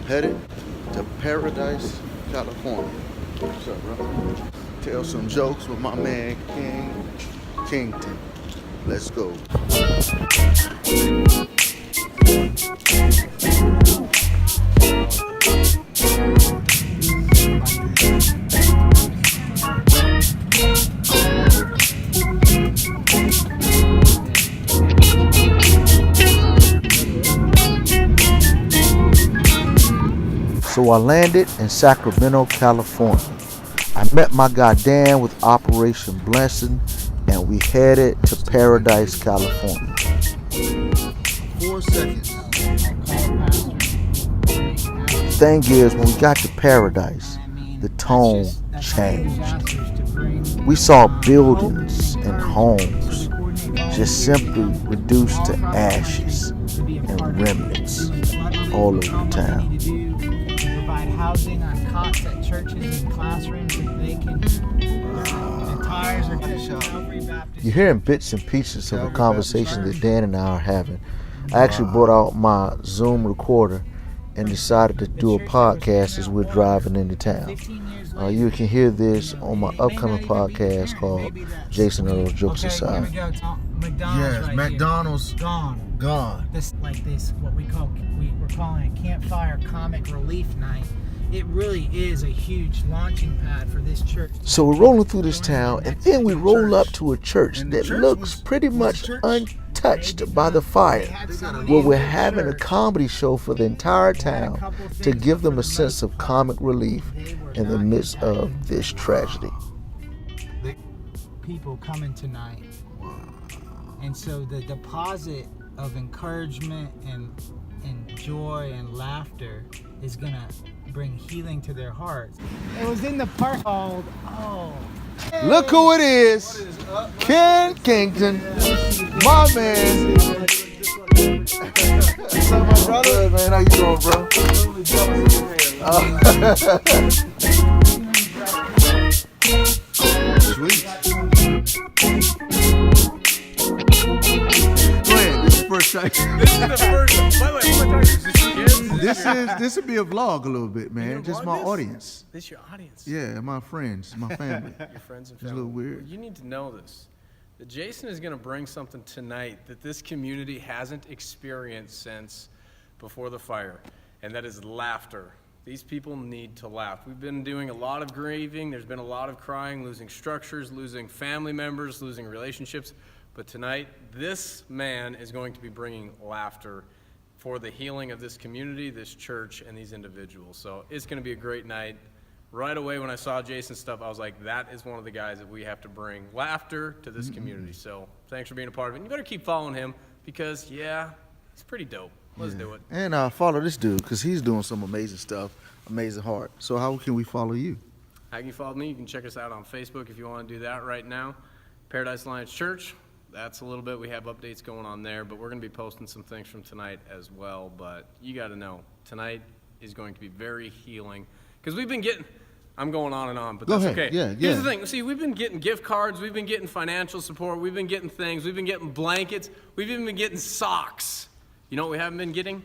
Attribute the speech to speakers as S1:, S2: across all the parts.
S1: headed to Paradise, California. What's up, bro? Tell some jokes with my man Kenn Kington. Let's go. So I landed in Sacramento, California. I met my guy Dan with Operation Blessing, and we headed to Paradise, California. 4 seconds. The thing is, when we got to Paradise, the tone changed. We saw buildings and homes just simply reduced to ashes and remnants all over the town.
S2: Housing on cots at churches and classrooms if they can. And tires are good.
S1: You're hearing bits and pieces of a conversation that Dan and I are having. I actually brought out my Zoom recorder and decided to do a podcast as we're driving into town. You can hear this on my upcoming podcast called Jason Earls Jokes Aside.
S2: Yes, right, McDonald's
S1: gone.
S2: This what we're calling a campfire comic relief night. It really is a huge launching pad for this church.
S1: So we're rolling through this town, and then we roll up to a church that looks pretty much untouched by the fire, where we're having a comedy show for the entire town to give them a sense of comic relief in the midst of this tragedy.
S2: People coming tonight. And so the deposit of encouragement and joy and laughter is going to bring healing to their hearts. It was in the park called, hey.
S1: Look who it is. Kenn Kington, my man. What's up, my brother? Good, man. How you doing, bro? Sweet. Go ahead. This is the first time.
S3: This is the first. By the way,
S1: This would be a vlog a little bit, man. Just my audience.
S3: This your audience.
S1: Yeah, my friends, my family.
S3: Your friends and
S1: It's a
S3: family.
S1: little weird.
S3: You need to know this. That Jason is going to bring something tonight that this community hasn't experienced since before the fire, and that is laughter. These people need to laugh. We've been doing a lot of grieving. There's been a lot of crying, losing structures, losing family members, losing relationships. But tonight, this man is going to be bringing laughter for the healing of this community, this church, and these individuals. So it's going to be a great night. Right away when I saw Jason's stuff, I was like, that is one of the guys that we have to bring laughter to this community. So thanks for being a part of it. And you better keep following him because, yeah, he's pretty dope. Let's do it.
S1: And follow this dude because he's doing some amazing stuff, amazing heart. So how can we follow you?
S3: How can you follow me? You can check us out on Facebook if you want to do that right now. Paradise Alliance Church. That's a little bit. We have updates going on there, but we're going to be posting some things from tonight as well. But you got to know, tonight is going to be very healing because we've been getting. I'm going on and on, but that's okay.
S1: Yeah.
S3: Here's the thing. See, we've been getting gift cards. We've been getting financial support. We've been getting things. We've been getting blankets. We've even been getting socks. You know what we haven't been getting?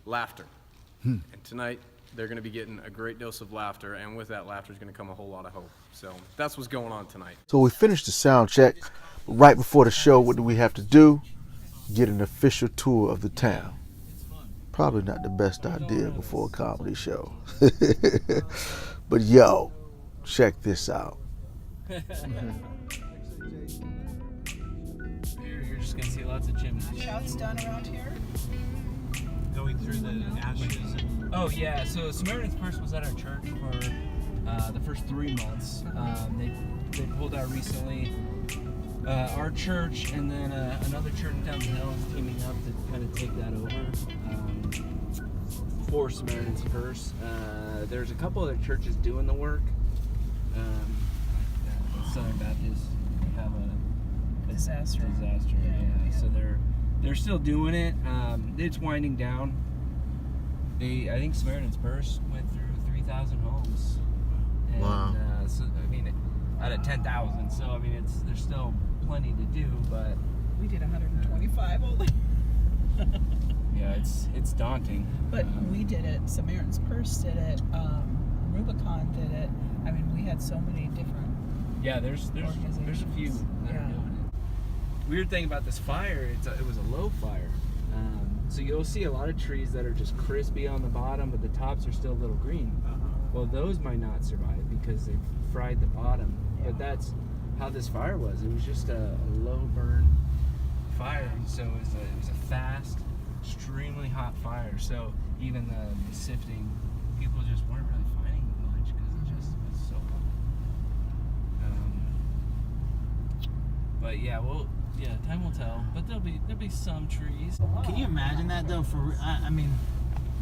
S3: Laughter. And tonight, they're going to be getting a great dose of laughter, and with that laughter is going to come a whole lot of hope. So that's what's going on tonight.
S1: So we finished the sound check. Right before the show, what do we have to do? Get an official tour of the town. Probably not the best idea before a comedy show. But yo, check this out.
S4: You're just gonna see lots of chimneys.
S5: Shouts done around here.
S4: Going through the ashes. Oh yeah, so Samaritan's Purse was at our church for the first 3 months. They pulled out recently. Our church and then another church down the hill is teaming up to kind of take that over for Samaritan's Purse. There's a couple other churches doing the work. Southern Baptist have a
S5: Disaster.
S4: Yeah. So they're still doing it. It's winding down. I think Samaritan's Purse went through 3,000 homes. And,
S1: Wow.
S4: So I mean, out of 10,000. So I mean, there's still plenty to do, but
S5: We did 125 only.
S4: Yeah, it's daunting.
S5: But we did it. Samaritan's Purse did it. Rubicon did it. I mean, we had so many different.
S4: Yeah, there's a few that are doing it. Weird thing about this fire, it was a low fire. So you'll see a lot of trees that are just crispy on the bottom, but the tops are still a little green. Well, those might not survive because they've fried the bottom. But that's how this fire was. It was just a low burn fire. So it was a fast, extremely hot fire. So even the sifting, people just weren't really finding much because it just was so hot. But yeah, time will tell. But there'll be some trees.
S2: Can you imagine that though? I mean,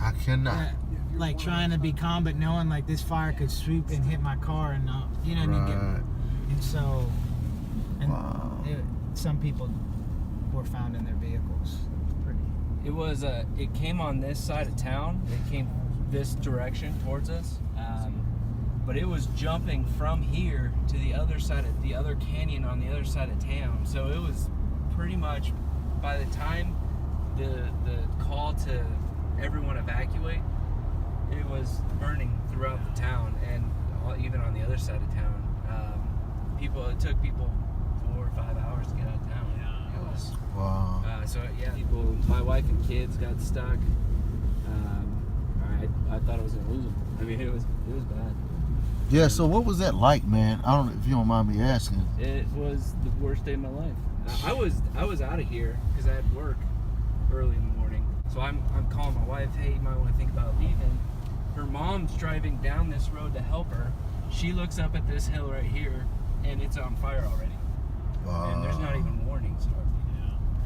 S1: I cannot.
S2: like trying to be calm, but knowing like this fire could swoop and hit my car, and you know what I mean. And so, some people were found in their vehicles. Pretty.
S4: It was it came on this side of town. It came this direction towards us. But it was jumping from here to the other side of the other canyon on the other side of town. So it was pretty much, by the time the call to everyone evacuate, it was burning throughout the town, and even on the other side of town. It took people 4 or 5 hours to get out of town. Yeah. It was,
S1: wow.
S4: My wife and kids got stuck. I thought I was gonna lose them. I mean, it was bad.
S1: Yeah, so what was that like, man? I don't know if you don't mind me asking.
S4: It was the worst day of my life. I was out of here because I had work early in the morning. So I'm calling my wife, hey, you might want to think about leaving. Her mom's driving down this road to help her. She looks up at this hill right here, and it's on fire already.
S1: Wow.
S4: And there's not even warnings.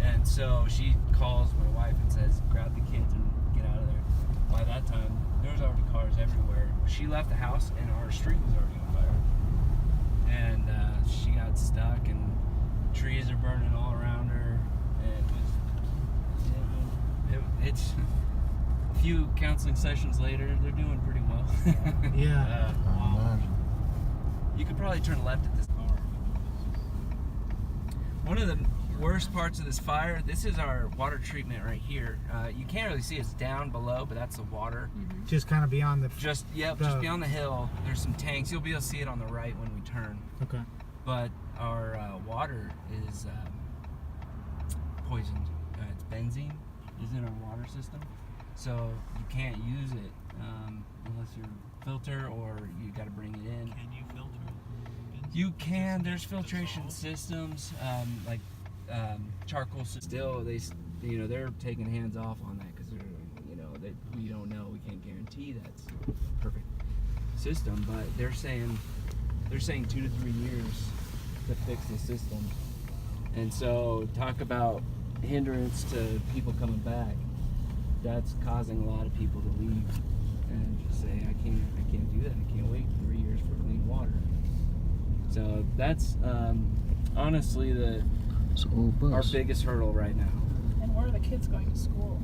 S4: And so she calls my wife and says, grab the kids and get out of there. By that time, there was already cars everywhere. She left the house and our street was already on fire. And she got stuck, and trees are burning all around her. And it's a few counseling sessions later, they're doing pretty well.
S2: Yeah.
S4: You could probably turn left at this car. One of the worst parts of this fire, this is our water treatment right here. You can't really see it's down below, but that's the water.
S2: Just kind of beyond the.
S4: Just beyond the hill. There's some tanks. You'll be able to see it on the right when we turn.
S2: Okay.
S4: But our water is poisoned. It's benzene is in our water system, so you can't use it unless you're filter or you got to bring it in.
S6: Can you filter?
S4: You can. There's filtration systems like charcoal. Still, they're taking hands off on that because we don't know. We can't guarantee that's a perfect system, but they're saying 2 to 3 years to fix the system. And so talk about hindrance to people coming back. That's causing a lot of people to leave and just say, I can't do that. I can't wait 3 years for clean water. So that's honestly our biggest hurdle right now.
S5: And where are the kids going to school?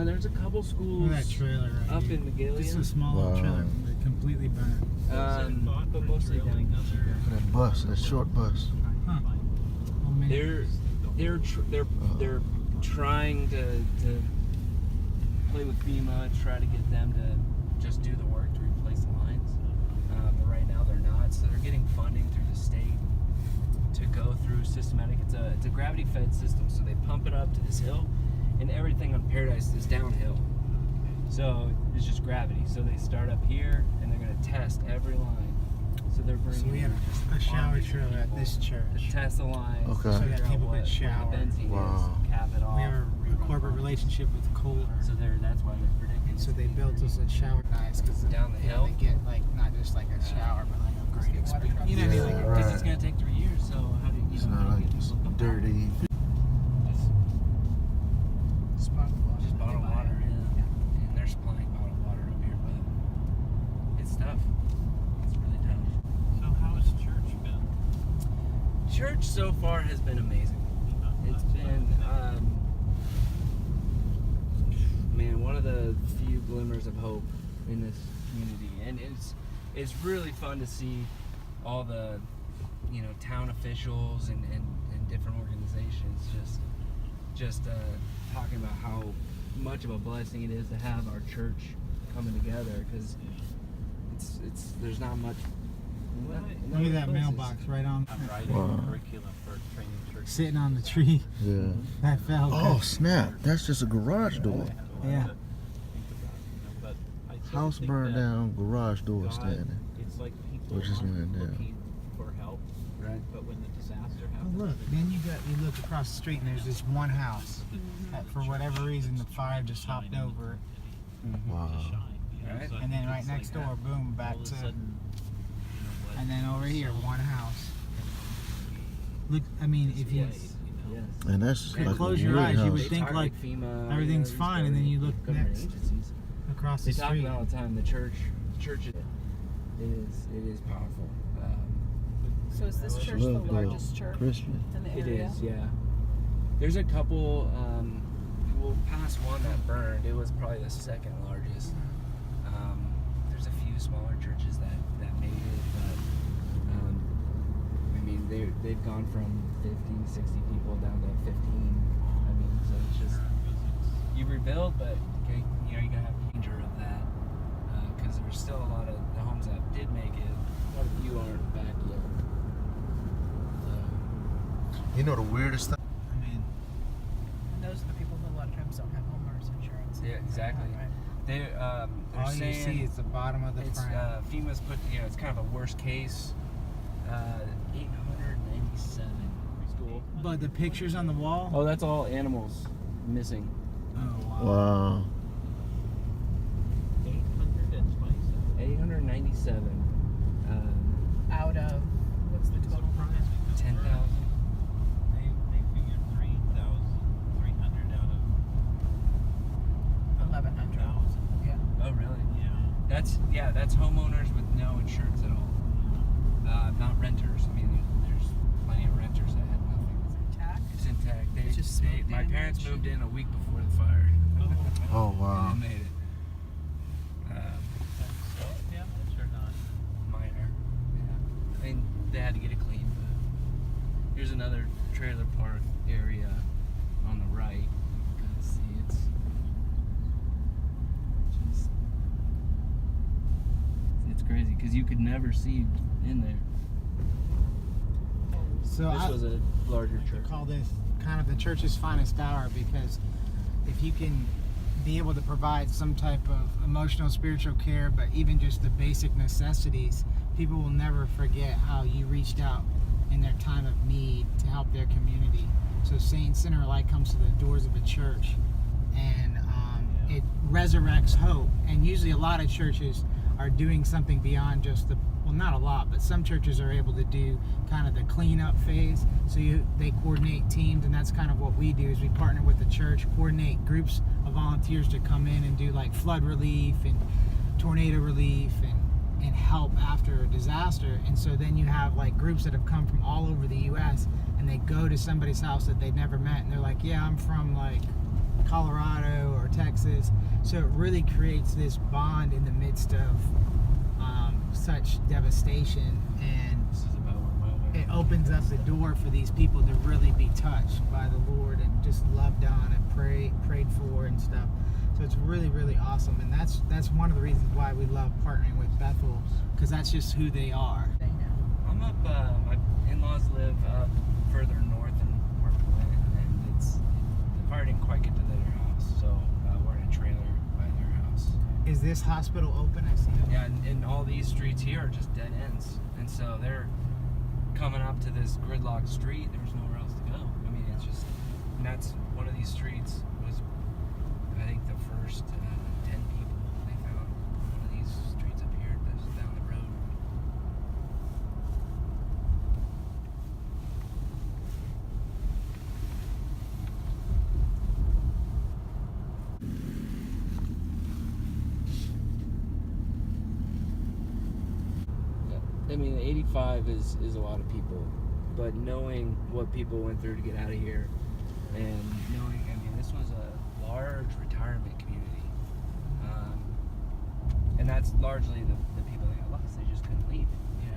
S4: There's a couple schools
S2: That trailer right
S4: up
S2: here.
S4: in Magalia.
S2: This is a small little trailer. They're completely burned.
S4: But mostly down here.
S1: That bus, that short bus.
S2: Huh. Well, maybe-
S4: They're trying to play with FEMA, try to get them to just do the work to replace the lines. But right now they're not, so they're getting funding through the state to go through systematic. It's a gravity-fed system, so they pump it up to this hill, and everything on Paradise is downhill. So it's just gravity. So they start up here, and they're going to test every line. So they're bringing.
S2: So we have a shower trailer at this church.
S4: To test the lines.
S1: Okay.
S2: So we got people that shower.
S4: Benzene
S1: Wow.
S4: is, cap it off.
S2: We have a corporate relationship with Kohler.
S4: So that's why they're predicting.
S2: So they built us a shower nice because
S4: Down the hill?
S2: They get like not just like a shower, but like a great experience. You know,
S1: Yeah,
S2: like
S1: right.
S4: It's going to take 3 years. So how do you?
S1: It's not like it's dirty.
S2: Just
S4: Bottled water, yeah. And they're supplying bottled water up here, but it's tough. It's really tough.
S6: So how has church been?
S4: Church so far has been amazing. It's been, one of the few glimmers of hope in this community, and it's really fun to see all the, town officials and different organizations just just talking about how much of a blessing it is to have our church coming together, because it's there's not much.
S2: Look at that mailbox right on.
S6: I'm writing
S1: Wow.
S6: curriculum for training church.
S2: Sitting on the tree.
S1: Yeah.
S2: That fell.
S1: Oh snap! That's just a garage door.
S2: Yeah.
S6: But I sort of
S1: House
S6: think
S1: burned
S6: that
S1: down, garage door
S6: God,
S1: standing.
S6: It's like people
S1: Which is
S6: aren't
S1: lying down.
S6: looking for help,
S4: Right.
S6: but when the disaster
S2: Oh,
S6: happens,
S2: look. Then you look across the street and there's this one house that for whatever reason the fire just hopped over.
S1: Wow.
S4: Right.
S2: And then right next door, boom, back
S6: all of a
S2: to.
S6: sudden,
S2: And then over here, one house. Look, I mean, if you
S4: Yes.
S1: And that's
S2: Yeah,
S1: like
S2: close
S1: a
S2: your
S1: weird
S2: eyes, you
S1: house.
S2: would
S4: They
S2: think
S4: talk
S2: like
S4: FEMA,
S2: everything's
S4: these
S2: fine, and then you look
S4: government
S2: next.
S4: agencies.
S2: across
S4: They
S2: the
S4: talk
S2: street.
S4: about all the time. The church is powerful.
S5: So is this church the
S1: Look, though,
S5: largest church
S1: Christmas.
S5: in the
S4: It
S5: area?
S4: is, yeah. There's a couple. Well, past one that burned, it was probably the second largest. There's a few smaller churches that made it, but I mean they've gone from 50, 60 people down to 15. I mean, so it's just you rebuild, but okay, you know you gotta have danger of that because there's still a lot of the homes that did make it. A few aren't back yet.
S1: You know the weirdest thing?
S2: I mean,
S5: And those are the people who a lot of times don't have homeowners insurance.
S4: Yeah, exactly.
S5: Right.
S4: They're
S2: all you
S4: saying
S2: see is the bottom of the
S4: it's
S2: frame.
S4: FEMA's put, it's kind of a worst case. 897 school.
S2: But the pictures on the wall.
S4: Oh, that's all animals missing.
S2: Oh wow.
S1: Wow.
S6: 827.
S4: 897.
S5: Out of, what's the total?
S4: 10,000.
S6: They figured 3,300 out of
S5: 1,100.
S6: 1,000.
S5: Yeah.
S4: Oh, really?
S6: Yeah.
S4: That's homeowners with no insurance at all. Not renters. I mean, there's plenty of renters that had nothing.
S5: Intact?
S4: It's intact.
S5: It's just smoke
S4: My parents
S5: damage.
S4: moved in a week before the fire.
S1: Oh wow.
S4: And they made it.
S6: Damage or not?
S4: Minor. Yeah. I mean, they had to get it clean, but here's another trailer park area on the right. You can see it's just it's crazy because you could never see in there.
S2: So
S4: This was a larger church.
S2: call this kind of the church's finest hour because if you can be able to provide some type of emotional, spiritual care, but even just the basic necessities, people will never forget how you reached out in their time of need to help their community. So Saint Sinner Light comes to the doors of a church and it resurrects hope. And usually a lot of churches are doing something beyond just well, not a lot, but some churches are able to do kind of the cleanup phase. So they coordinate teams, and that's kind of what we do is we partner with the church, coordinate groups of volunteers to come in and do like flood relief and tornado relief and help after a disaster. And so then you have like groups that have come from all over the US and they go to somebody's house that they've never met and they're like, yeah, I'm from like Colorado or Texas. So it really creates this bond in the midst of such devastation, and
S4: This is about where
S2: it opens up the door for these people to really be touched by the Lord and just loved on and prayed for and stuff. So it's really, really awesome, and that's one of the reasons why we love partnering with Bethel, because that's just who they are.
S5: They know.
S4: I'm up, my in-laws live up further north than where we went, and the fire didn't quite get to their house, so we're in a trailer by their house.
S2: Is this hospital open? I see it.
S4: Yeah, and all these streets here are just dead ends, and so they're coming up to this gridlocked street. There's nowhere else to go. I mean, it's just, and that's one of these streets was, I think, the first 10 people they found. One of these streets up here, that's down the road. I mean, 85 is a lot of people, but knowing what people went through to get out of here, and knowing, I mean, this was a large retirement community, and that's largely the people that got lost. They just couldn't leave. You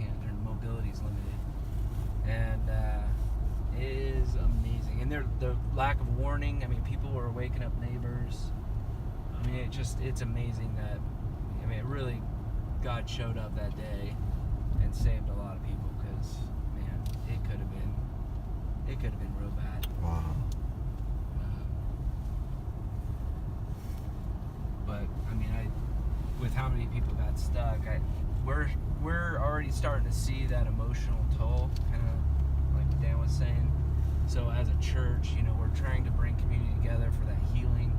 S4: know, their mobility's limited, and is amazing. And the lack of warning, I mean, people were waking up neighbors. I mean, it's amazing that, I mean, it really, God showed up that day and saved a lot of people, because, man, it could have been real bad.
S1: Wow.
S4: But I mean, with how many people got stuck, we're already starting to see that emotional toll, kind of like Dan was saying. So as a church, you know, we're trying to bring community together for that healing,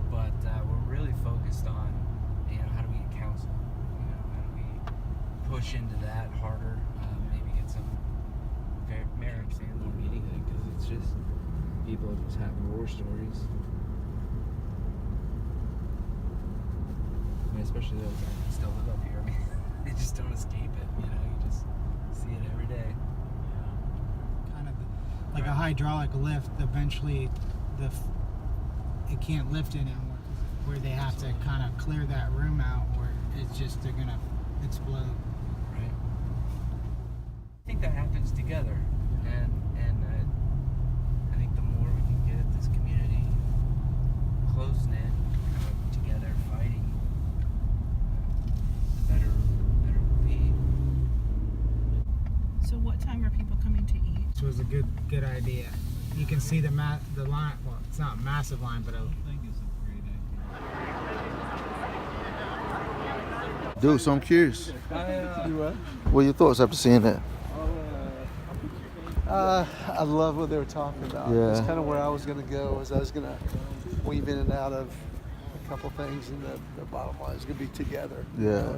S4: but we're really focused on, you know, how do we get counsel? You know, how do we push into that harder? Maybe get some marriage family meeting, because it's just people just having war stories. I mean, especially those that still live up here. I mean, they just don't escape it. You know, you just see it every day.
S2: Kind of like a hydraulic lift. Eventually, it can't lift anymore, where they have to kind of clear that room out, where it's just they're gonna explode.
S4: Right. I think that happens together, and I think the more we can get this community close knit, kind of together fighting, the better it will be.
S5: So what time are people coming to eat?
S2: Which was a good idea. You can see the line. Well, it's not a massive line, but
S6: I think it's a great idea.
S1: Dude, so I'm curious. What are your thoughts after seeing that?
S7: I love what they were talking about.
S1: Yeah.
S7: That's kind of where I was going to go. I was going to weave in and out of a couple things, and the bottom line is going to be together.
S1: Yeah.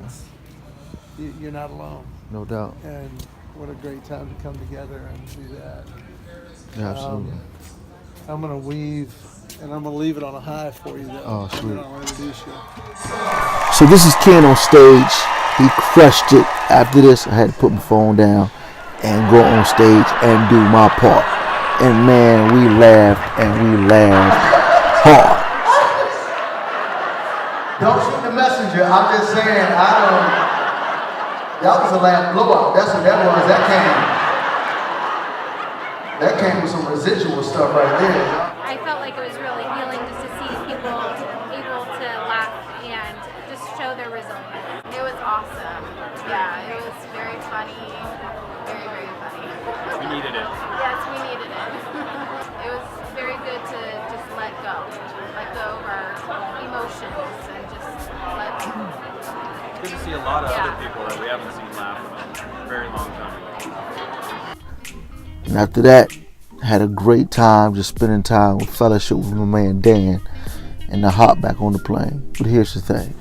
S7: You're not alone.
S1: No doubt.
S7: And what a great time to come together and do that.
S1: Absolutely.
S7: I'm going to weave, and I'm going to leave it on a high for you, though.
S1: Oh, sweet.
S7: And then I'll introduce you.
S1: So this is Kenn on stage. He crushed it. After this, I had to put my phone down and go on stage and do my part. And man, we laughed hard. Don't shoot the messenger. I'm just saying, that was a laugh blowout. That's what that was. That came with some residual stuff right there.
S8: I felt like it was really healing just to see people able to laugh and just show their resilience.
S9: It was awesome. Yeah, it was very funny. Very, very funny.
S3: We needed it.
S9: Yes, we needed it. It was very good to just let go of our emotions and just let
S3: It's good to see a lot of other people that we haven't seen laugh in a very long time.
S1: And after that, I had a great time just spending time with fellowship with my man Dan, and I hopped back on the plane. But here's the thing.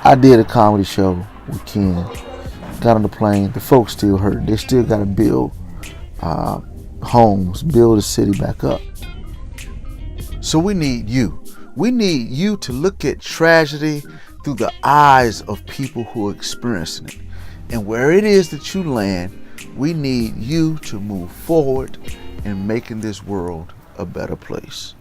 S1: I did a comedy show with Kenn. Got on the plane. The folks still hurt. They still got to build homes, build the city back up. So we need you. We need you to look at tragedy through the eyes of people who are experiencing it. And where it is that you land, we need you to move forward in making this world a better place.